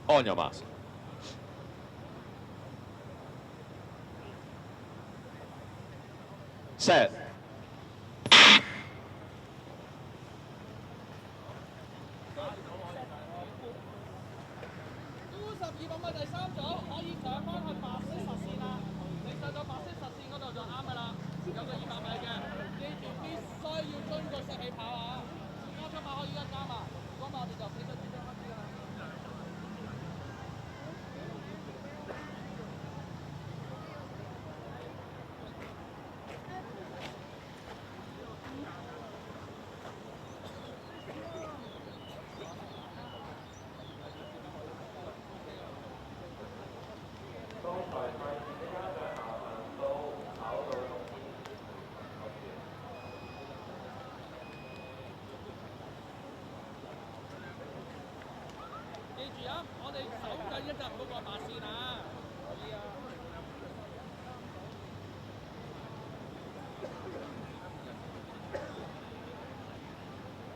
安咗嘛？set。U12米第三組可以上翻去白色實線啦，你上到白色實線嗰度就啱噶啦，有個200米嘅，記住必須要遵個石起跑啊！加速馬可以一加嘛，如果唔係我哋就死咗轉咗開始噶啦。記住啊，我哋守緊一陣嗰個白線啊！